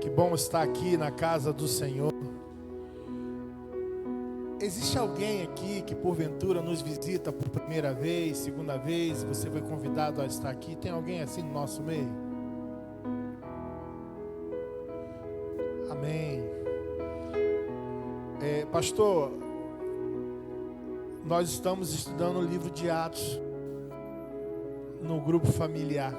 Que bom estar aqui na casa do Senhor. Existe alguém aqui que porventura nos visita por primeira vez, segunda vez, você foi convidado a estar aqui? Tem alguém assim no nosso meio? Amém. Pastor, nós estamos estudando o livro de Atos no grupo familiar.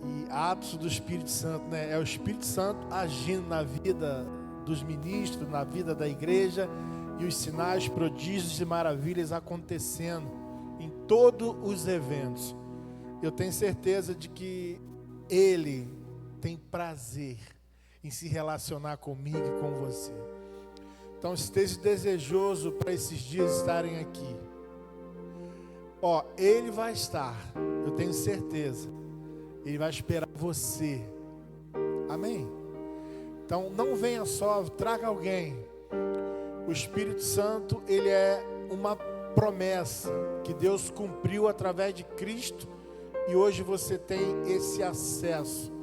E Atos do Espírito Santo, né? É o Espírito Santo agindo na vida dos ministros, na vida da igreja, e os sinais, prodígios e maravilhas acontecendo em todos os eventos. Eu tenho certeza de que Ele tem prazer em se relacionar comigo e com você. Então esteja desejoso para esses dias estarem aqui. Ele vai estar, eu tenho certeza. Ele vai esperar você. Amém? Então não venha só, traga alguém. O Espírito Santo, ele é uma promessa que Deus cumpriu através de Cristo, e hoje você tem esse acesso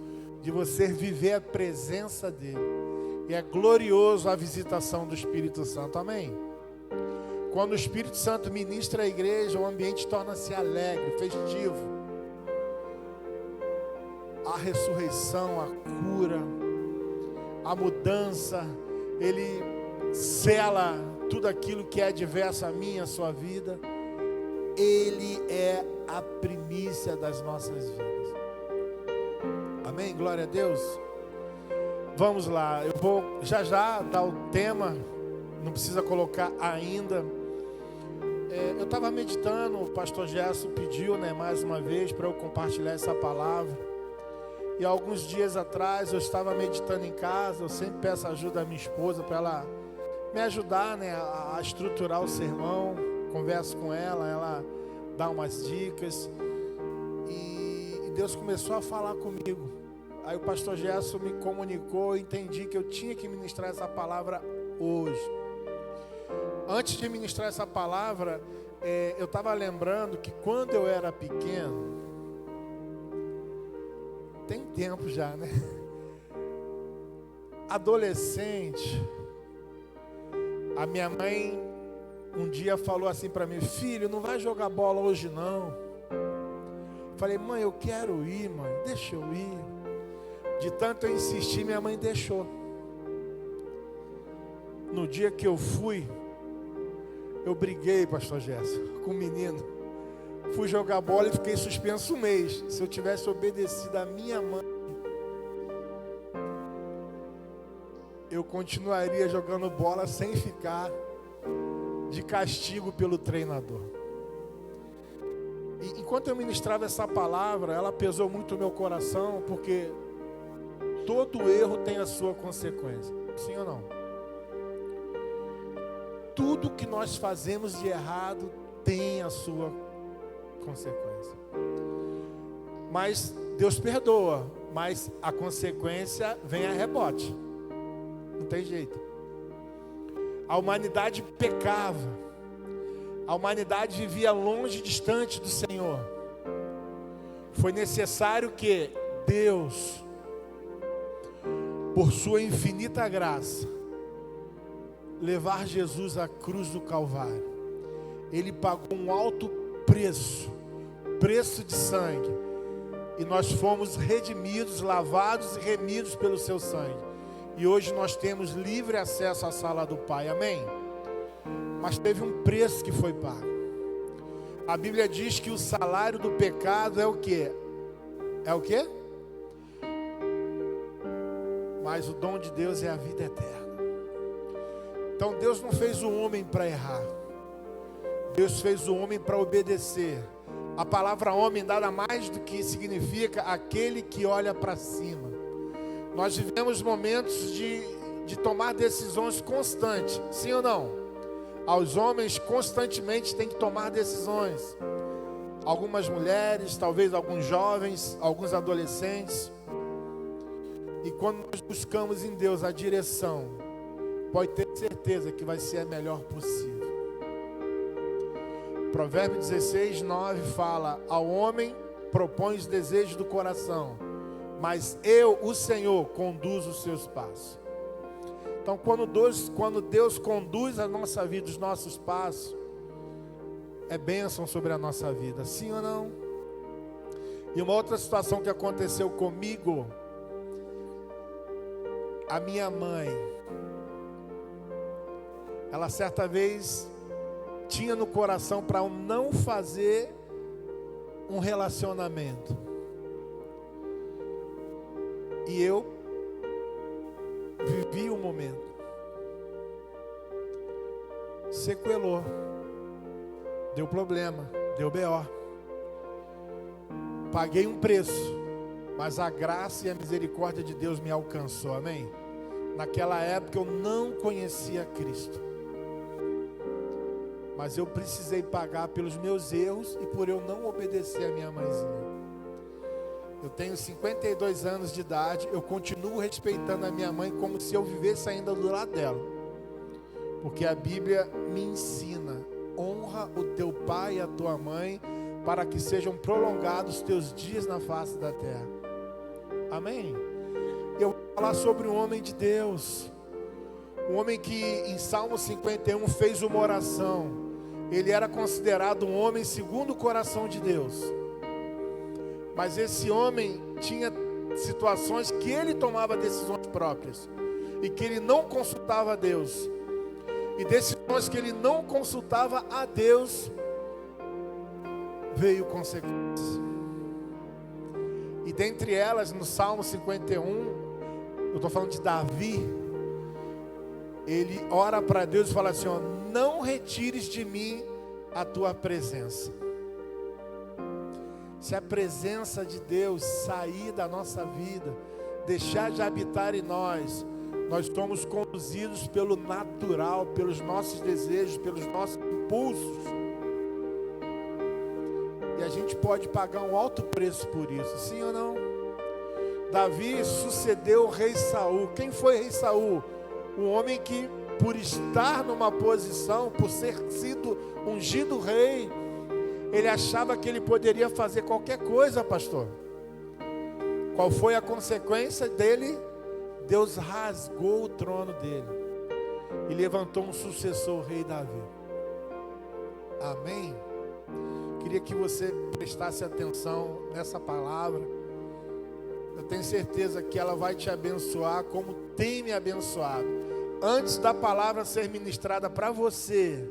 de você viver a presença dele. E é glorioso a visitação do Espírito Santo. Amém? Quando o Espírito Santo ministra a igreja, o ambiente torna-se alegre, festivo. A ressurreição, a cura, a mudança, ele sela tudo aquilo que é adverso a mim, a sua vida. Ele é a primícia das nossas vidas. Amém? Glória a Deus. Vamos lá, eu vou já dar o tema, não precisa colocar ainda. Eu estava meditando, o pastor Gerson pediu, mais uma vez, para eu compartilhar essa palavra. E alguns dias atrás eu estava meditando em casa. Eu sempre peço ajuda da minha esposa para ela me ajudar, a estruturar o sermão. Converso com ela, ela dá umas dicas. E Deus começou a falar comigo. Aí o pastor Gerson me comunicou, eu entendi que eu tinha que ministrar essa palavra hoje. Antes de ministrar essa palavra, eu estava lembrando que quando eu era pequeno, tem tempo já, adolescente, a minha mãe um dia falou assim para mim: filho, não vai jogar bola hoje não. Falei: mãe, eu quero ir, mãe, deixa eu ir. De tanto eu insistir, minha mãe deixou. No dia que eu fui, eu briguei, pastor Gerson, com o menino. Fui jogar bola e fiquei suspenso um mês. Se eu tivesse obedecido a minha mãe, eu continuaria jogando bola sem ficar de castigo pelo treinador. E enquanto eu ministrava essa palavra, ela pesou muito no meu coração, porque todo erro tem a sua consequência. Sim ou não? Tudo que nós fazemos de errado tem a sua consequência. Mas Deus perdoa, mas a consequência vem a rebote. Não tem jeito. A humanidade pecava. A humanidade vivia longe, distante do Senhor. Foi necessário que Deus, por sua infinita graça, levar Jesus à cruz do Calvário. Ele pagou um alto preço de sangue, e nós fomos redimidos, lavados e remidos pelo seu sangue, e hoje nós temos livre acesso à sala do Pai. Amém? Mas teve um preço que foi pago. A Bíblia diz que o salário do pecado é o quê? É o quê? Mas o dom de Deus é a vida eterna. Então Deus não fez o homem para errar. Deus fez o homem para obedecer. A palavra homem nada mais do que significa aquele que olha para cima. Nós vivemos momentos de tomar decisões constantes, sim ou não? Aos homens constantemente tem que tomar decisões. Algumas mulheres, talvez alguns jovens, alguns adolescentes. E quando nós buscamos em Deus a direção, pode ter certeza que vai ser a melhor possível. Provérbio 16:9 fala: ao homem propõe os desejos do coração, mas eu, o Senhor, conduzo os seus passos. Então, quando Deus conduz a nossa vida, os nossos passos, é bênção sobre a nossa vida, sim ou não? E uma outra situação que aconteceu comigo, a minha mãe, ela certa vez tinha no coração para não fazer um relacionamento. E eu vivi o momento. Sequelou. Deu problema, deu BO. Paguei um preço, mas a graça e a misericórdia de Deus me alcançou, amém? Naquela época eu não conhecia Cristo, mas eu precisei pagar pelos meus erros e por eu não obedecer a minha mãezinha. Eu tenho 52 anos de idade, eu continuo respeitando a minha mãe como se eu vivesse ainda do lado dela, porque a Bíblia me ensina: honra o teu pai e a tua mãe, para que sejam prolongados os teus dias na face da terra. Amém? Eu vou falar sobre um homem de Deus, um homem que em Salmo 51 fez uma oração. Ele era considerado um homem segundo o coração de Deus, mas esse homem tinha situações que ele tomava decisões próprias e que ele não consultava a Deus, e decisões que ele não consultava a Deus, veio consequências. E dentre elas, no Salmo 51, eu estou falando de Davi, ele ora para Deus e fala assim: ó, não retires de mim a tua presença. Se a presença de Deus sair da nossa vida, deixar de habitar em nós, nós somos conduzidos pelo natural, pelos nossos desejos, pelos nossos impulsos. E a gente pode pagar um alto preço por isso, sim ou não? Davi sucedeu o rei Saul. Quem foi rei Saul? Um homem que, por estar numa posição, por ser sido ungido rei, ele achava que ele poderia fazer qualquer coisa, pastor. Qual foi a consequência dele? Deus rasgou o trono dele e levantou um sucessor, o rei Davi. Amém? Queria que você prestasse atenção nessa palavra. Eu tenho certeza que ela vai te abençoar como tem me abençoado. Antes da palavra ser ministrada para você,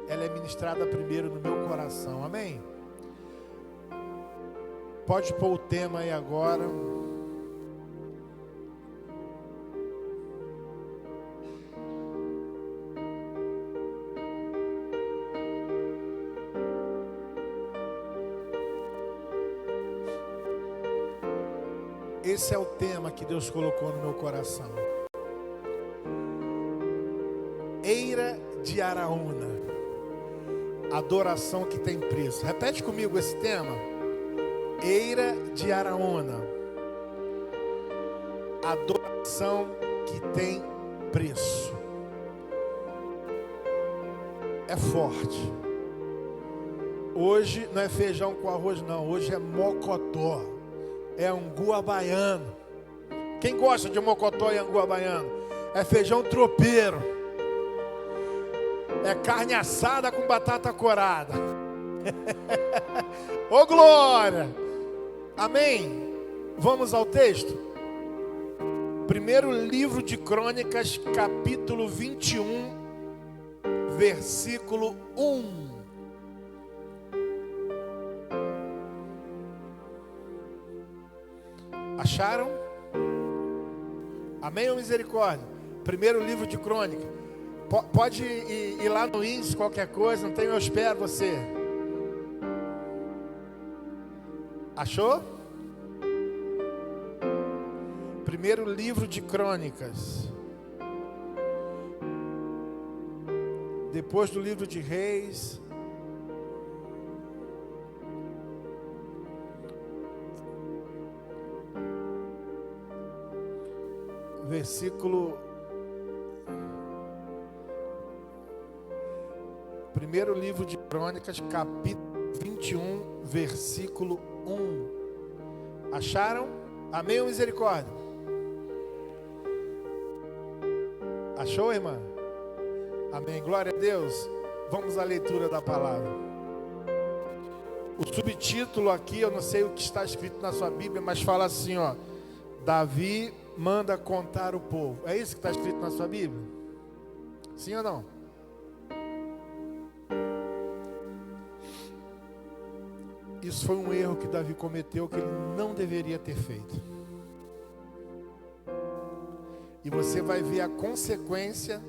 ela é ministrada primeiro no meu coração, amém? Pode pôr o tema aí agora. Esse é o tema que Deus colocou no meu coração. Eira de Araúna, adoração que tem preço. Repete comigo esse tema. Eira de Araúna, adoração que tem preço. É forte. Hoje não é feijão com arroz não, hoje é mocotó, é angu baiano. Quem gosta de mocotó e angu baiano? É feijão tropeiro, é carne assada com batata corada. Ô glória! Amém? Vamos ao texto? Primeiro livro de Crônicas, capítulo 21, versículo 1. Acharam? Amém ou misericórdia? Primeiro livro de Crônicas. Pode ir lá no índice, qualquer coisa, não tem, eu espero você. Achou? Primeiro livro de Crônicas. Depois do livro de Reis. Primeiro livro de Crônicas, capítulo 21, versículo 1. Acharam? Amém ou misericórdia? Achou, irmã? Amém. Glória a Deus. Vamos à leitura da palavra. O subtítulo aqui, eu não sei o que está escrito na sua Bíblia, mas fala assim, ó: Davi manda contar o povo. É isso que está escrito na sua Bíblia? Sim ou não? Isso foi um erro que Davi cometeu, que ele não deveria ter feito. E você vai ver a consequência,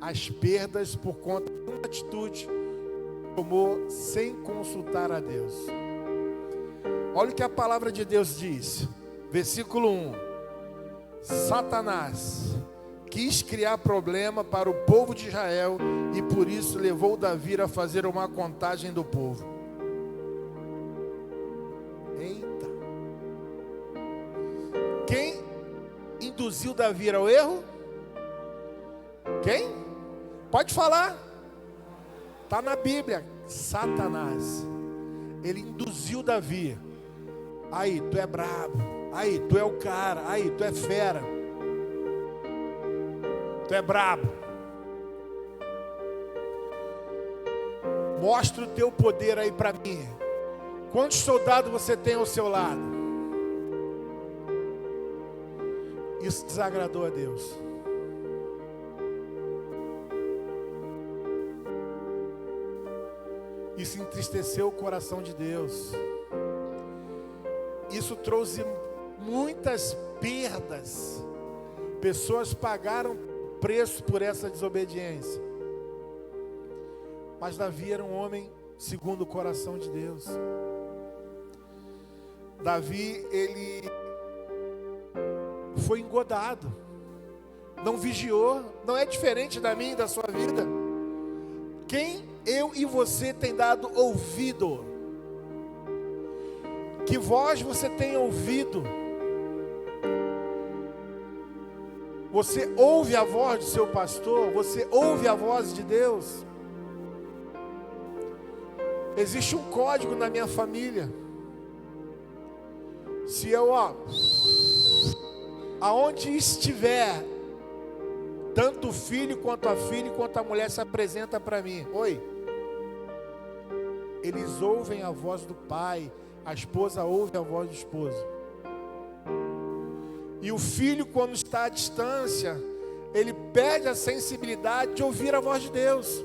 as perdas por conta de uma atitude que tomou sem consultar a Deus. Olha o que a palavra de Deus diz. Versículo 1. Satanás quis criar problema para o povo de Israel e por isso levou Davi a fazer uma contagem do povo. Eita! Quem induziu Davi ao erro? Quem? Pode falar. Está na Bíblia. Satanás. Ele induziu Davi. Aí, tu é brabo. Aí, tu é o cara. Aí, tu é fera. Tu é brabo. Mostra o teu poder aí para mim. Quantos soldados você tem ao seu lado? Isso desagradou a Deus. Isso entristeceu o coração de Deus. Isso trouxe muitas perdas. Pessoas pagaram preço por essa desobediência. Mas Davi era um homem segundo o coração de Deus. Davi, ele foi engodado, não vigiou. Não é diferente da minha e da sua vida. Quem eu e você tem dado ouvido? Que voz você tem ouvido? Você ouve a voz do seu pastor? Você ouve a voz de Deus? Existe um código na minha família. Se eu, aonde estiver, tanto o filho quanto a filha, quanto a mulher se apresenta para mim. Oi. Eles ouvem a voz do pai, a esposa ouve a voz do esposo. E o filho, quando está à distância, ele perde a sensibilidade de ouvir a voz de Deus.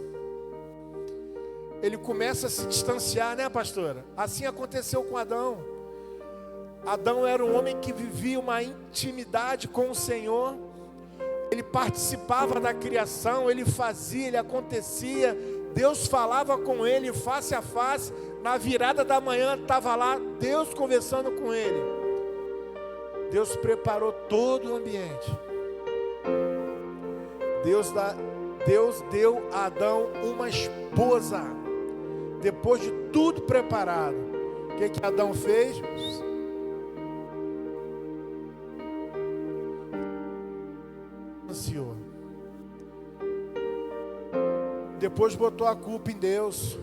Ele começa a se distanciar, né, pastora? Assim aconteceu com Adão. Adão era um homem que vivia uma intimidade com o Senhor. Ele participava da criação, ele fazia, ele acontecia. Deus falava com ele face a face. Na virada da manhã estava lá Deus conversando com ele. Deus preparou todo o ambiente. Deus deu a Adão uma esposa. Depois de tudo preparado, o que Adão fez? Ansiou. Depois botou a culpa em Deus.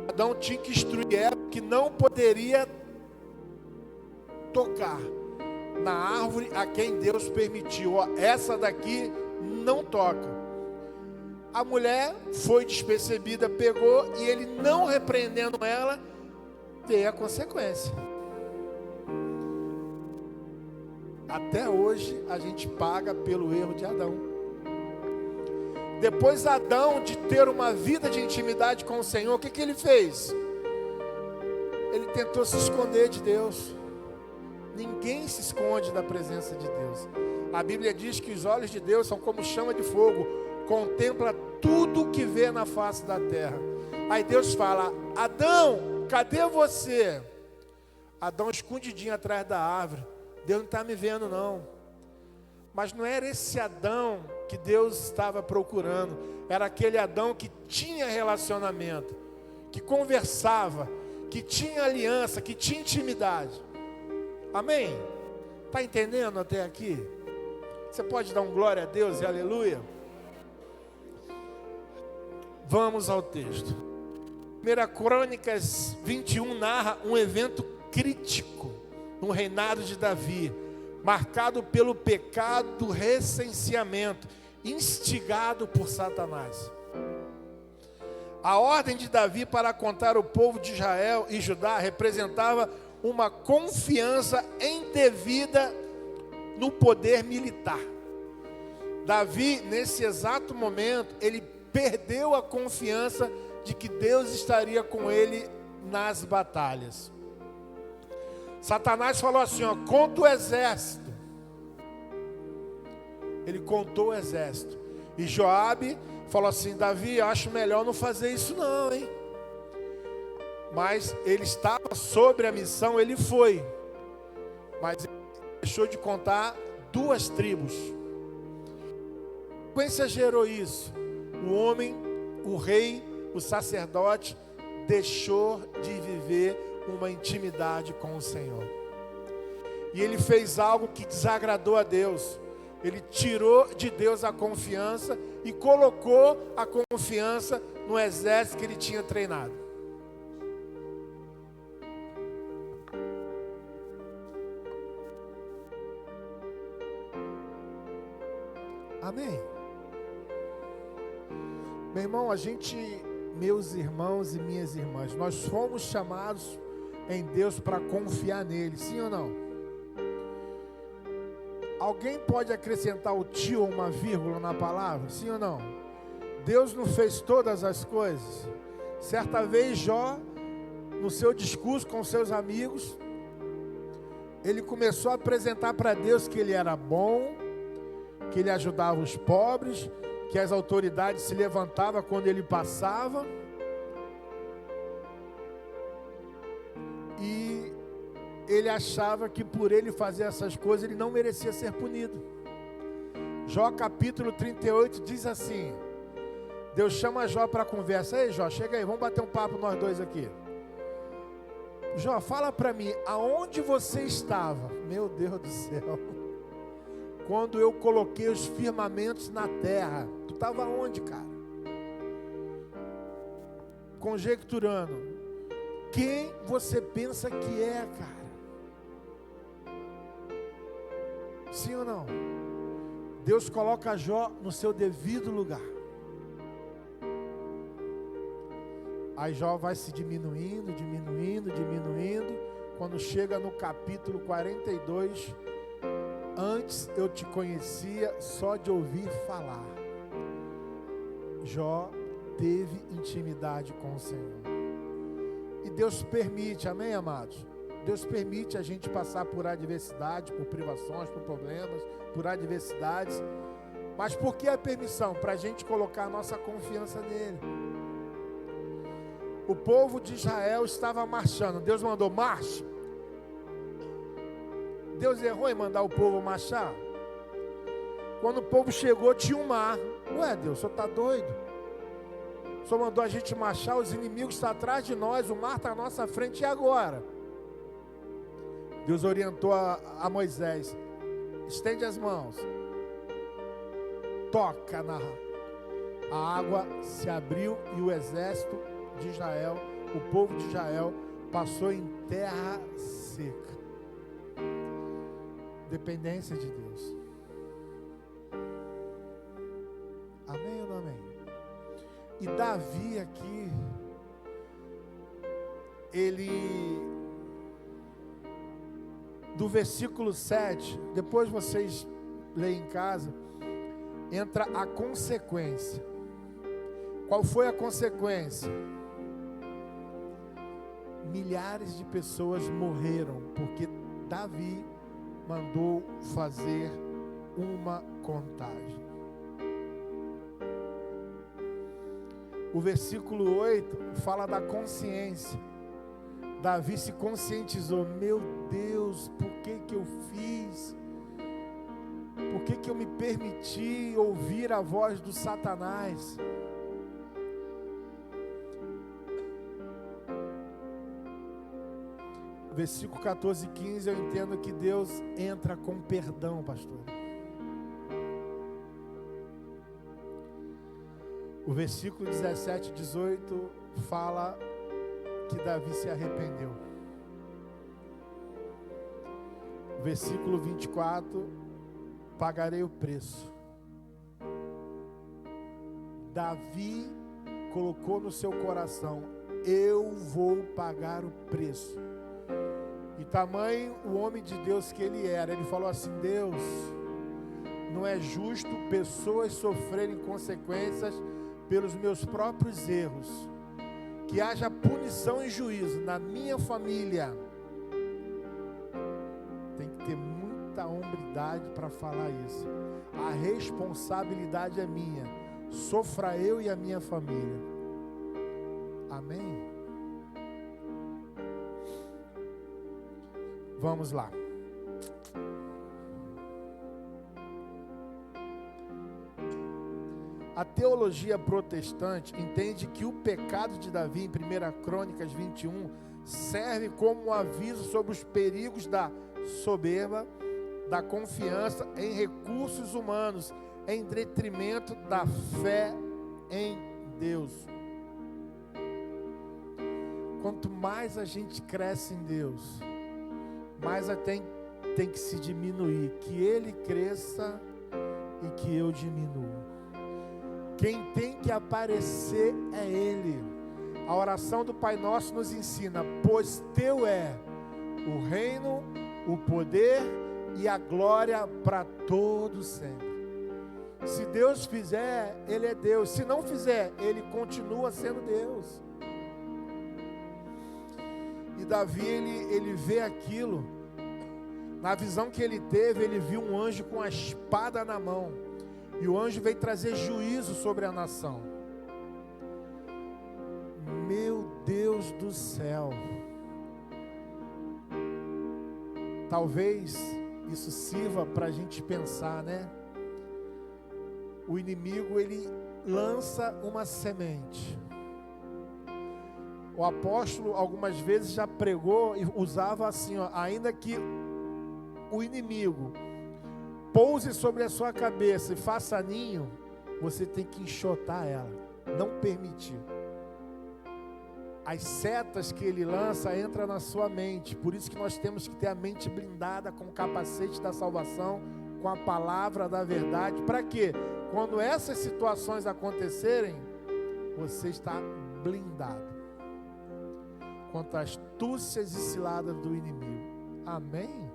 Adão tinha que instruir Eva que não poderia tocar na árvore a quem Deus permitiu. Ó, essa daqui não toca. A mulher foi despercebida, pegou, e ele, não repreendendo ela, veio a consequência. Até hoje a gente paga pelo erro de Adão. Depois Adão, de ter uma vida de intimidade com o Senhor, o que ele fez? Ele tentou se esconder de Deus. Ninguém se esconde da presença de Deus. A Bíblia diz que os olhos de Deus são como chama de fogo, contempla tudo o que vê na face da terra. Aí Deus fala: Adão, cadê você? Adão escondidinho atrás da árvore. Deus não está me vendo não. Mas não era esse Adão que Deus estava procurando. Era aquele Adão que tinha relacionamento, que conversava, que tinha aliança, que tinha intimidade. Amém? Está entendendo até aqui? Você pode dar um glória a Deus e aleluia? Vamos ao texto. 1 Crônicas 21 narra um evento crítico no reinado de Davi, marcado pelo pecado do recenseamento, instigado por Satanás. A ordem de Davi para contar o povo de Israel e Judá representava uma confiança indevida no poder militar. Davi, nesse exato momento, ele perdeu a confiança de que Deus estaria com ele nas batalhas. Satanás falou assim, conta o exército. Ele contou o exército. E Joabe falou assim, Davi, eu acho melhor não fazer isso não, hein? Mas ele estava sobre a missão, ele foi. Mas ele deixou de contar 2 tribos. A sequência gerou isso. O homem, o rei, o sacerdote deixou de viver uma intimidade com o Senhor. E ele fez algo que desagradou a Deus. Ele tirou de Deus a confiança e colocou a confiança no exército que ele tinha treinado. Amém? Meu irmão, meus irmãos e minhas irmãs, nós fomos chamados em Deus para confiar nele, sim ou não? Alguém pode acrescentar o tio ou uma vírgula na palavra, sim ou não? Deus não fez todas as coisas. Certa vez Jó, no seu discurso com seus amigos, ele começou a apresentar para Deus que ele era bom, que ele ajudava os pobres, que as autoridades se levantavam quando ele passava. E ele achava que por ele fazer essas coisas, ele não merecia ser punido. Jó capítulo 38 diz assim, Deus chama Jó para conversa. Ei Jó, chega aí, vamos bater um papo nós dois aqui. Jó, fala para mim, aonde você estava? Meu Deus do céu. Quando eu coloquei os firmamentos na terra, tu estava onde, cara? Conjecturando, quem você pensa que é, cara? Sim ou não? Deus coloca Jó no seu devido lugar. Aí Jó vai se diminuindo. Quando chega no capítulo 42, antes eu te conhecia só de ouvir falar. Jó teve intimidade com o Senhor. E Deus permite, amém, amados? Deus permite a gente passar por adversidade, por privações, por problemas, por adversidades. Mas por que a permissão? Para a gente colocar a nossa confiança nele. O povo de Israel estava marchando. Deus mandou, marche. Deus errou em mandar o povo marchar? Quando o povo chegou, tinha um mar. Ué, Deus, o senhor está doido? O senhor mandou a gente marchar, os inimigos estão atrás de nós, o mar está à nossa frente, e agora? Deus orientou a Moisés, estende as mãos, toca a água se abriu e o exército de Israel, o povo de Israel, passou em terra seca. Dependência de Deus. Amém ou não amém? E Davi aqui, ele, do versículo 7, depois vocês leem em casa, entra a consequência. Qual foi a consequência? Milhares de pessoas morreram, porque Davi mandou fazer uma contagem. O versículo 8 fala da consciência. Davi se conscientizou, meu Deus, por que eu fiz? Por que eu me permiti ouvir a voz do Satanás? Versículo 14 e 15, eu entendo que Deus entra com perdão, pastor. O versículo 17 e 18 fala que Davi se arrependeu. Versículo 24, pagarei o preço. Davi colocou no seu coração, eu vou pagar o preço. E tamanho o homem de Deus que ele era, ele falou assim: Deus, não é justo pessoas sofrerem consequências pelos meus próprios erros. Que haja punição e juízo na minha família. Tem que ter muita hombridade para falar isso. A responsabilidade é minha. Sofra eu e a minha família. Amém? Vamos lá. A teologia protestante entende que o pecado de Davi, em 1 Crônicas 21, serve como um aviso sobre os perigos da soberba, da confiança em recursos humanos, em detrimento da fé em Deus. Quanto mais a gente cresce em Deus, mais tem que se diminuir, que Ele cresça e que eu diminua. Quem tem que aparecer é Ele. A oração do Pai Nosso nos ensina: pois teu é o reino, o poder e a glória para todos sempre. Se Deus fizer, Ele é Deus. Se não fizer, Ele continua sendo Deus. E Davi, ele vê aquilo. Na visão que ele teve, ele viu um anjo com a espada na mão. E o anjo veio trazer juízo sobre a nação. Meu Deus do céu. Talvez isso sirva para a gente pensar, né? O inimigo, ele lança uma semente. O apóstolo algumas vezes já pregou e usava assim, ó, ainda que o inimigo pouse sobre a sua cabeça e faça ninho, você tem que enxotar ela, não permitir. As setas que ele lança entram na sua mente, por isso que nós temos que ter a mente blindada com o capacete da salvação, com a palavra da verdade. Para quê? Quando essas situações acontecerem, você está blindado contra as astúcias e ciladas do inimigo. Amém?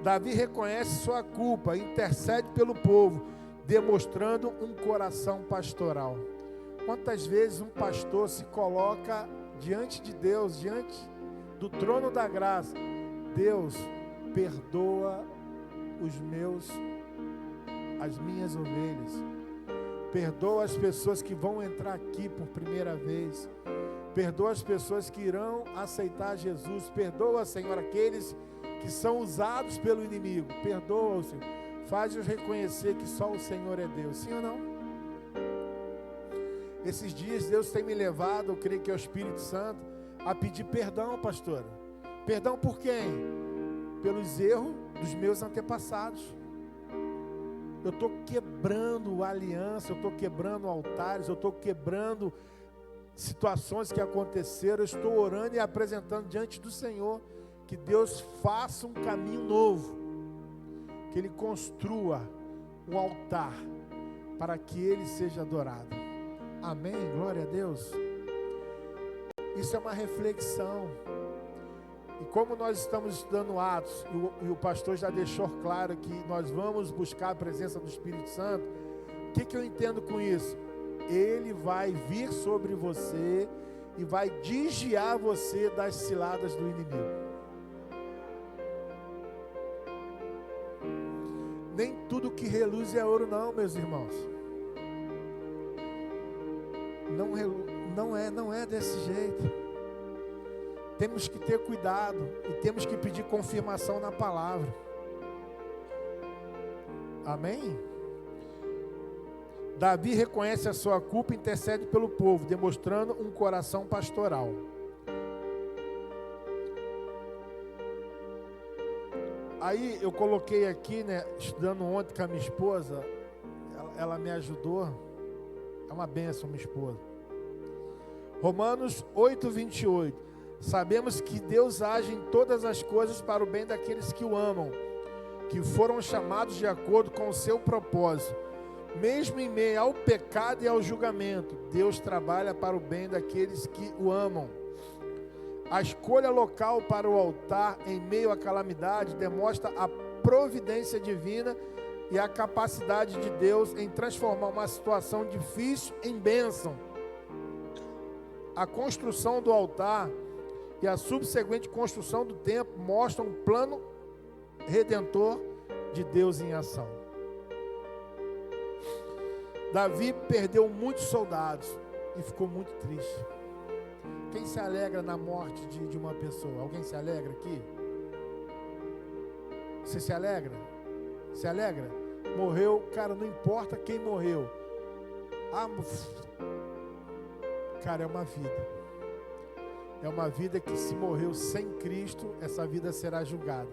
Davi reconhece sua culpa, intercede pelo povo, demonstrando um coração pastoral. Quantas vezes um pastor se coloca diante de Deus, diante do trono da graça: Deus, perdoa as minhas ovelhas, perdoa as pessoas que vão entrar aqui por primeira vez, perdoa as pessoas que irão aceitar Jesus, perdoa, Senhor, aqueles que são usados pelo inimigo, perdoa, Senhor, faz-os reconhecer que só o Senhor é Deus. Sim ou não? Esses dias Deus tem me levado, eu creio que é o Espírito Santo, a pedir perdão, pastora. Perdão por quem? Pelos erros dos meus antepassados. Eu estou quebrando aliança, eu estou quebrando altares, eu estou quebrando situações que aconteceram. Eu estou orando e apresentando diante do Senhor, que Deus faça um caminho novo, que Ele construa um altar para que Ele seja adorado. Amém? Glória a Deus. Isso é uma reflexão. E como nós estamos estudando Atos, e o pastor já deixou claro que nós vamos buscar a presença do Espírito Santo, o que eu entendo com isso? Ele vai vir sobre você e vai desviar você das ciladas do inimigo. Nem tudo que reluz é ouro não, meus irmãos. Não é desse jeito. Temos que ter cuidado e temos que pedir confirmação na palavra. Amém? Davi reconhece a sua culpa e intercede pelo povo, demonstrando um coração pastoral. Aí eu coloquei aqui, né, estudando ontem com a minha esposa, ela me ajudou. É uma bênção, minha esposa. Romanos 8:28. Sabemos que Deus age em todas as coisas para o bem daqueles que o amam, que foram chamados de acordo com o seu propósito. Mesmo em meio ao pecado e ao julgamento, Deus trabalha para o bem daqueles que o amam. A escolha local para o altar em meio à calamidade demonstra a providência divina e a capacidade de Deus em transformar uma situação difícil em bênção. A construção do altar e a subsequente construção do templo mostram um plano redentor de Deus em ação. Davi perdeu muitos soldados e ficou muito triste. Quem se alegra na morte de uma pessoa? Alguém se alegra aqui? Você se alegra? Se alegra? Morreu, cara, não importa quem morreu. Cara, é uma vida. É uma vida que, se morreu sem Cristo, essa vida será julgada.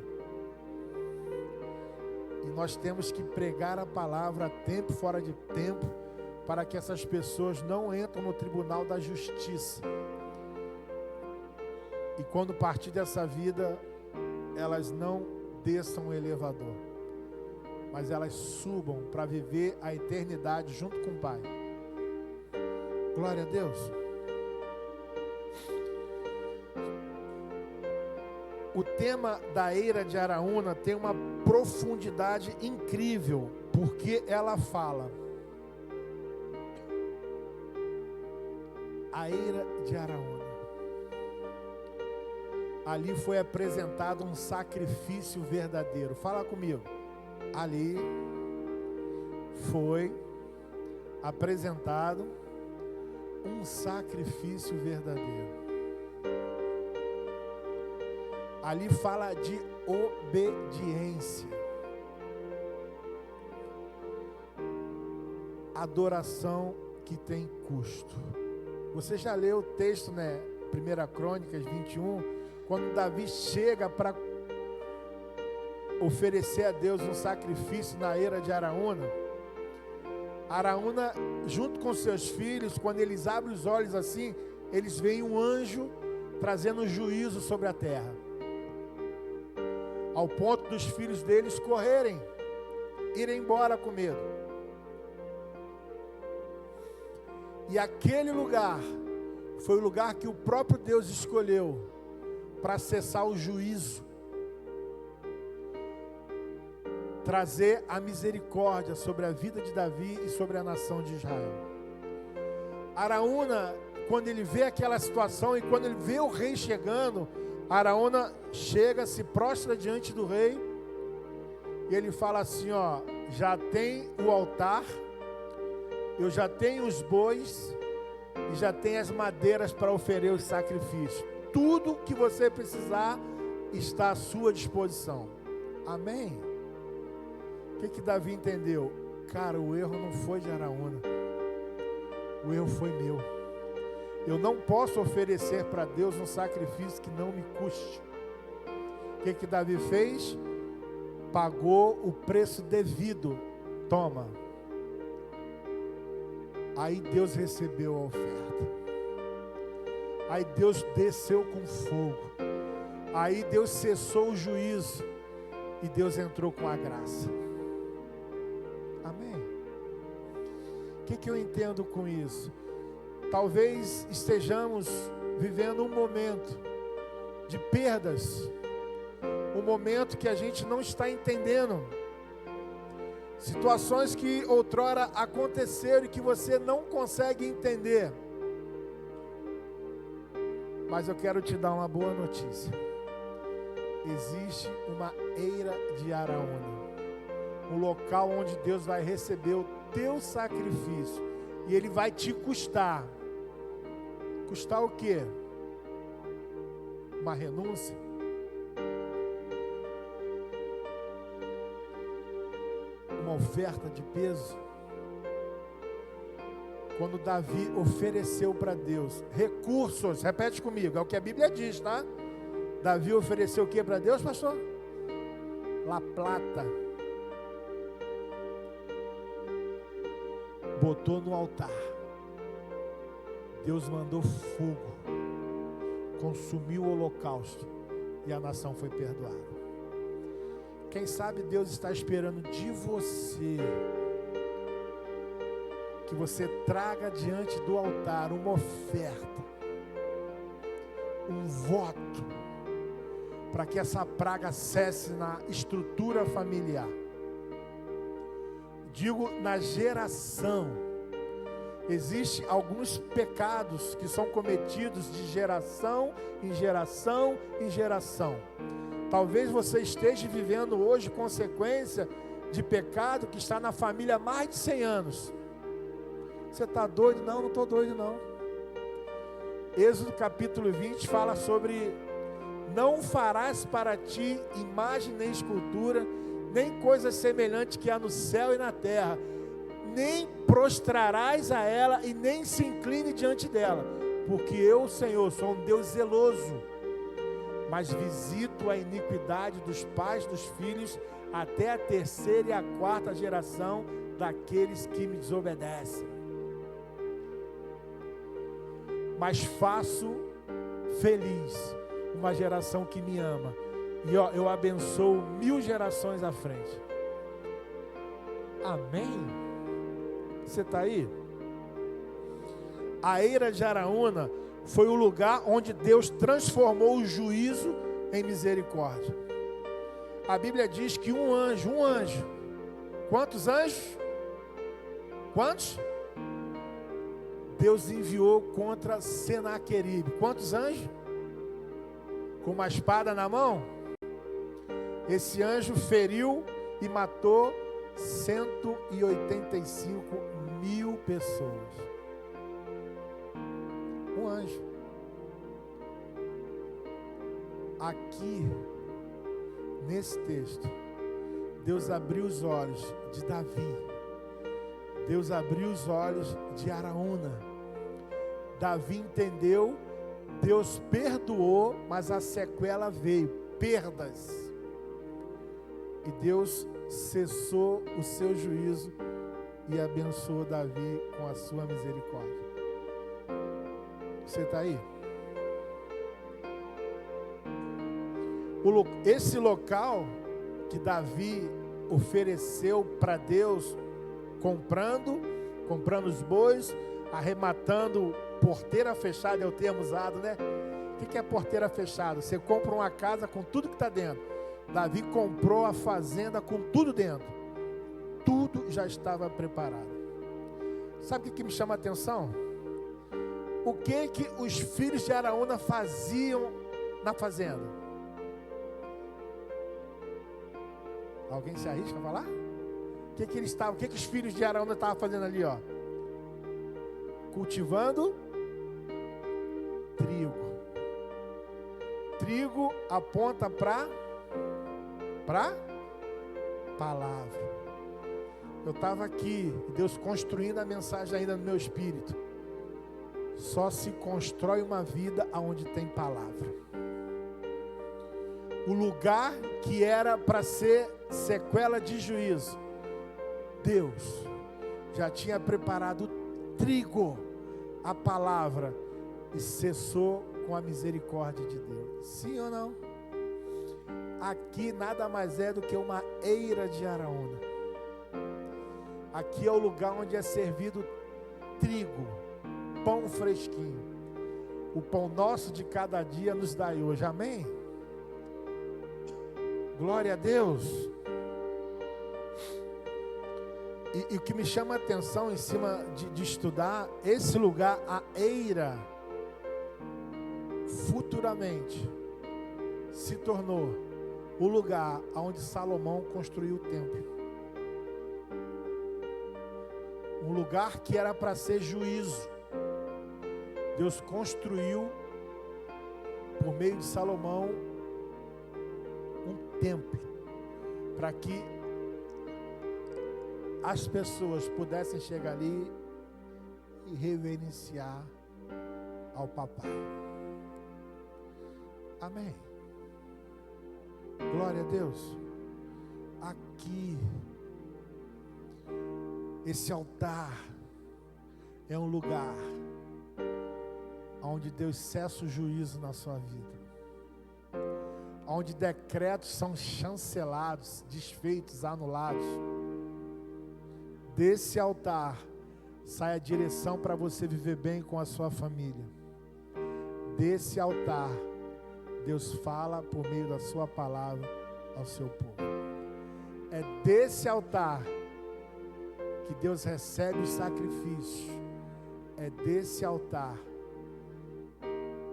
E nós temos que pregar a palavra a tempo, fora de tempo, para que essas pessoas não entrem no tribunal da justiça. E quando partir dessa vida, elas não desçam o elevador, mas elas subam para viver a eternidade junto com o Pai. Glória a Deus. O tema da eira de Araúna tem uma profundidade incrível, porque ela fala: a eira de Araúna. Ali foi apresentado um sacrifício verdadeiro. Fala comigo. Ali foi apresentado um sacrifício verdadeiro. Ali fala de obediência, adoração que tem custo. Você já leu o texto, né? 1 Crônicas 21, quando Davi chega para oferecer a Deus um sacrifício na eira de Araúna. Araúna, junto com seus filhos, quando eles abrem os olhos assim, eles veem um anjo trazendo juízo sobre a terra, ao ponto dos filhos deles correrem, irem embora com medo. E aquele lugar foi o lugar que o próprio Deus escolheu para cessar o juízo, trazer a misericórdia sobre a vida de Davi e sobre a nação de Israel. Araúna, quando ele vê aquela situação e quando ele vê o rei chegando, Araúna chega, se prostra diante do rei e ele fala assim: ó, já tem o altar, eu já tenho os bois e já tenho as madeiras para oferecer os sacrifícios. Tudo que você precisar está à sua disposição. Amém? O que Davi entendeu? Cara, o erro não foi de Araúna, o erro foi meu. Eu não posso oferecer para Deus um sacrifício que não me custe. O que Davi fez? Pagou o preço devido. Toma. Aí Deus recebeu a oferta. Aí Deus desceu com fogo. Aí Deus cessou o juízo. E Deus entrou com a graça. Amém? O que eu entendo com isso? Talvez estejamos vivendo um momento de perdas, um momento que a gente não está entendendo, situações que outrora aconteceram e que você não consegue entender. Mas eu quero te dar uma boa notícia. Existe uma eira de Araúna, um local onde Deus vai receber o teu sacrifício e Ele vai te custar. Custar o quê? Uma renúncia? Uma oferta de peso? Quando Davi ofereceu para Deus recursos, repete comigo, é o que a Bíblia diz, tá? Davi ofereceu o que para Deus, pastor? La plata. Botou no altar. Deus mandou fogo, consumiu o holocausto e a nação foi perdoada. Quem sabe Deus está esperando de você que você traga diante do altar uma oferta, um voto, para que essa praga cesse na estrutura familiar. Digo, na geração. Existem alguns pecados que são cometidos de geração em geração em geração. Talvez você esteja vivendo hoje consequência de pecado que está na família há mais de 100 anos. Você está doido? Não, não estou doido não. Êxodo capítulo 20 fala sobre: não farás para ti imagem nem escultura, nem coisa semelhante que há no céu e na terra, nem prostrarás a ela e nem se incline diante dela, porque eu, Senhor, sou um Deus zeloso, mas visito a iniquidade dos pais dos filhos até a 3ª e a 4ª geração daqueles que me desobedecem. Mas faço feliz uma geração que me ama, e eu abençoo 1000 gerações à frente. Amém? Você está aí? A eira de Araúna foi o lugar onde Deus transformou o juízo em misericórdia. A Bíblia diz que um anjo, quantos anjos? Quantos? Deus enviou contra Senaqueribe. Quantos anjos? Com uma espada na mão? Esse anjo feriu e matou 185.000 pessoas. Um anjo. Aqui, nesse texto, Deus abriu os olhos de Davi. Deus abriu os olhos de Araúna. Davi entendeu, Deus perdoou, mas a sequela veio, perdas. E Deus cessou o seu juízo e abençoou Davi com a sua misericórdia. Você está aí? Esse local que Davi ofereceu para Deus, comprando os bois, arrematando, porteira fechada é o termo usado, né? O que é porteira fechada? Você compra uma casa com tudo que está dentro. Davi comprou a fazenda com tudo dentro. Tudo já estava preparado. Sabe o que me chama a atenção? O que os filhos de Araúna faziam na fazenda? Alguém se arrisca a falar? O que os filhos de Araúna estavam fazendo ali, ó? Cultivando trigo. Trigo aponta para palavra. Eu estava aqui, Deus construindo a mensagem ainda no meu espírito. Só se constrói uma vida aonde tem palavra. O lugar que era para ser sequela de juízo, Deus já tinha preparado trigo, a palavra, e cessou com a misericórdia de Deus. Sim ou não? Aqui nada mais é do que uma eira de Araúna. Aqui é o lugar onde é servido trigo, pão fresquinho. O pão nosso de cada dia nos dai hoje. Amém? Glória a Deus. E o que me chama a atenção em cima de estudar esse lugar, a eira, futuramente se tornou o lugar onde Salomão construiu o templo. Um lugar que era para ser juízo. Deus construiu, por meio de Salomão, um templo, para que as pessoas pudessem chegar ali e reverenciar ao papai. Amém. Glória a Deus. Aqui, esse altar é um lugar onde Deus cessa o juízo na sua vida, onde decretos são chancelados, desfeitos, anulados. Desse altar sai a direção para você viver bem com a sua família. Desse altar, Deus fala por meio da sua palavra ao seu povo. É desse altar que Deus recebe os sacrifícios. É desse altar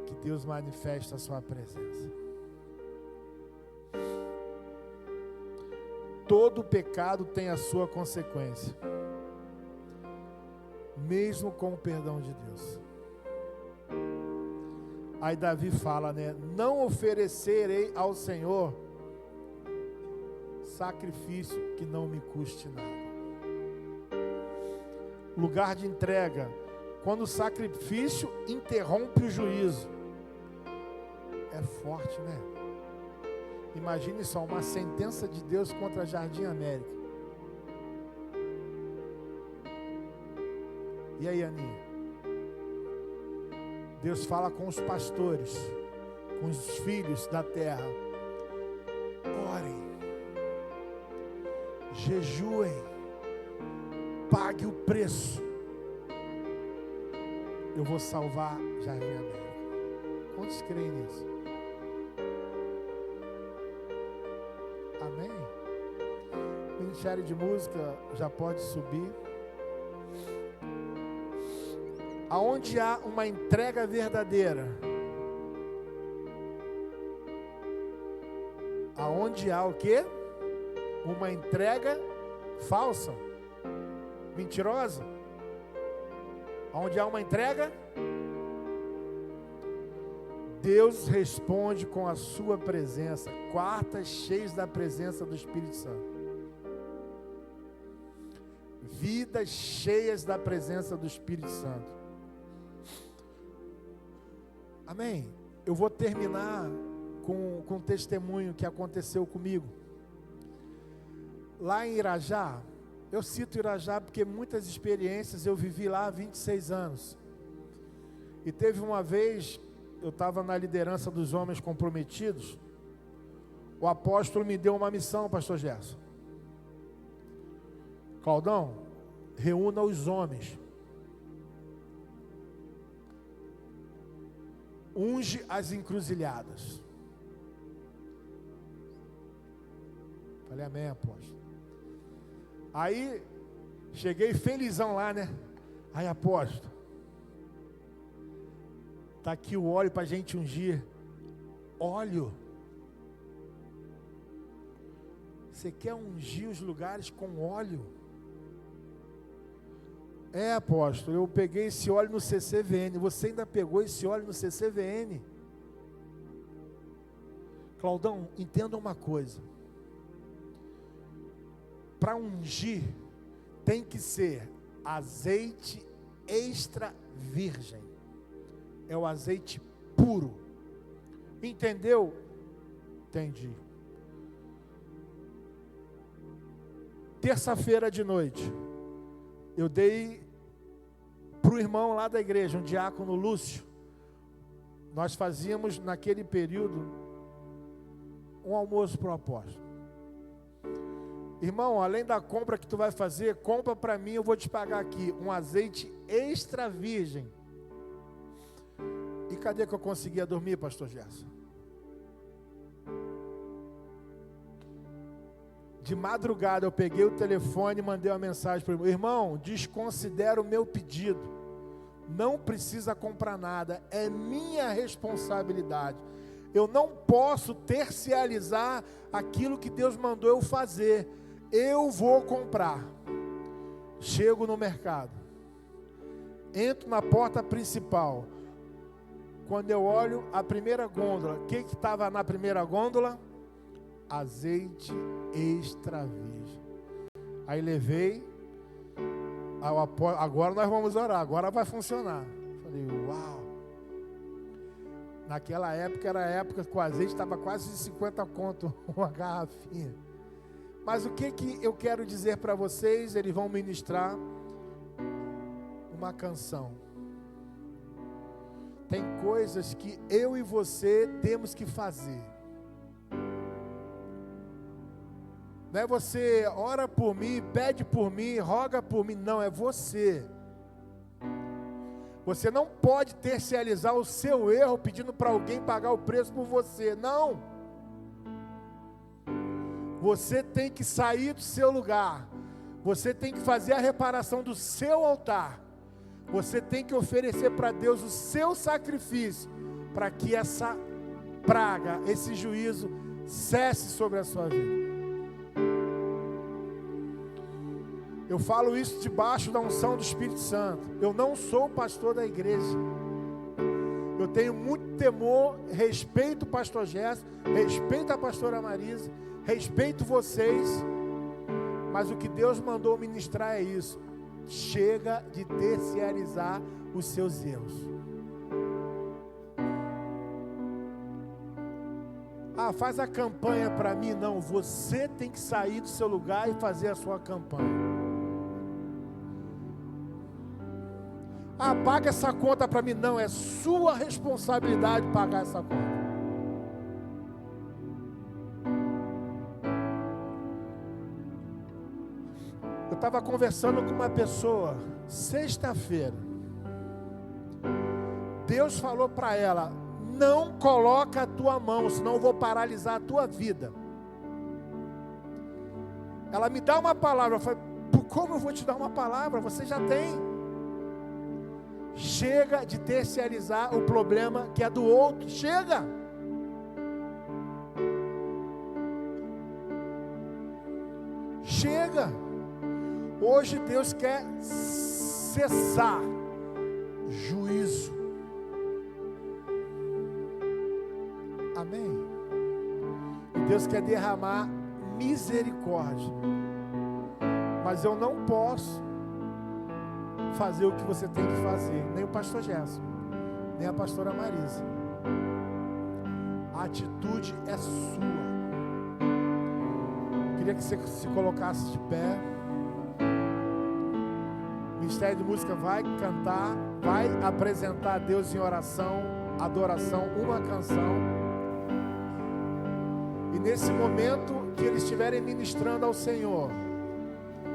que Deus manifesta a sua presença. Todo pecado tem a sua consequência, mesmo com o perdão de Deus. Aí Davi fala, né? Não oferecerei ao Senhor sacrifício que não me custe nada. Lugar de entrega, quando o sacrifício interrompe o juízo. É forte, né? Imagine só, uma sentença de Deus contra Jardim América. E aí, Aninha? Deus fala com os pastores, com os filhos da terra. Orem, jejuem, pague o preço. Eu vou salvar Jardim América. Quantos creem nisso? Amém? O Ministério de Música já pode subir. Aonde há uma entrega verdadeira, aonde há o quê? Uma entrega falsa, mentirosa. Aonde há uma entrega, Deus responde com a sua presença. Quartas cheias da presença do Espírito Santo. Vidas cheias da presença do Espírito Santo. Amém? Eu vou terminar com um testemunho que aconteceu comigo. Lá em Irajá, eu cito Irajá porque muitas experiências eu vivi lá há 26 anos. E teve uma vez, eu estava na liderança dos homens comprometidos, o apóstolo me deu uma missão, pastor Gerson. Claudão, reúna os homens. Unge as encruzilhadas. Falei, amém, apóstolo. Aí, cheguei felizão lá, né? Aí, apóstolo, tá aqui o óleo para a gente ungir. Óleo. Você quer ungir os lugares com óleo? É, apóstolo, eu peguei esse óleo no CCVN. Você ainda pegou esse óleo no CCVN? Claudão, entenda uma coisa. Para ungir, tem que ser azeite extra virgem. É o azeite puro. Entendeu? Entendi. Terça-feira de noite, eu dei para o irmão lá da igreja, um diácono Lúcio. Nós fazíamos naquele período um almoço para o apóstolo. Irmão, além da compra que tu vai fazer, compra para mim, eu vou te pagar aqui um azeite extra virgem. E cadê que eu conseguia dormir, pastor Gerson? De madrugada eu peguei o telefone e mandei uma mensagem para ele. Irmão, desconsidera o meu pedido. Não precisa comprar nada. É minha responsabilidade. Eu não posso terciarizar aquilo que Deus mandou eu fazer. Eu vou comprar. Chego no mercado. Entro na porta principal. Quando eu olho a primeira gôndola, o que estava na primeira gôndola? Azeite extra virgem. Aí levei, agora nós vamos orar, agora vai funcionar. Falei, uau. Naquela época, era a época que o azeite estava quase 50 conto uma garrafinha. Mas o que eu quero dizer para vocês? Eles vão ministrar uma canção. Tem coisas que eu e você temos que fazer. Não é você ora por mim, pede por mim, roga por mim. Não, é você. Você não pode terceirizar o seu erro pedindo para alguém pagar o preço por você. Não. Você tem que sair do seu lugar. Você tem que fazer a reparação do seu altar. Você tem que oferecer para Deus o seu sacrifício, para que essa praga, esse juízo, cesse sobre a sua vida. Eu falo isso debaixo da unção do Espírito Santo. Eu não sou pastor da igreja. Eu tenho muito temor, respeito o pastor Gerson, respeito a pastora Marisa, respeito vocês, mas o que Deus mandou ministrar é isso. Chega de terceirizar os seus erros. Ah, faz a campanha para mim. Não, você tem que sair do seu lugar e fazer a sua campanha. Ah, paga essa conta para mim. Não, é sua responsabilidade pagar essa conta. Eu estava conversando com uma pessoa, sexta-feira. Deus falou para ela: não coloca a tua mão, senão eu vou paralisar a tua vida. Ela me dá uma palavra. Eu falei: como eu vou te dar uma palavra? Você já tem. Chega de terceirizar o problema que é do outro. Chega. Chega. Hoje Deus quer cessar juízo. Amém? E Deus quer derramar misericórdia. Mas eu não posso fazer o que você tem que fazer, nem o pastor Gerson, nem a pastora Marisa. A atitude é sua. Queria que você se colocasse de pé. O Ministério de Música vai cantar, vai apresentar a Deus em oração, adoração, uma canção. E nesse momento que eles estiverem ministrando ao Senhor,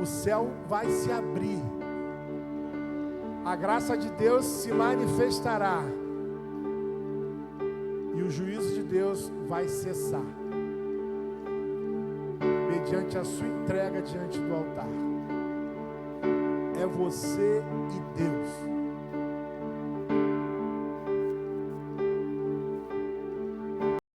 o céu vai se abrir. A graça de Deus se manifestará. E o juízo de Deus vai cessar. Mediante a sua entrega diante do altar. É você e Deus.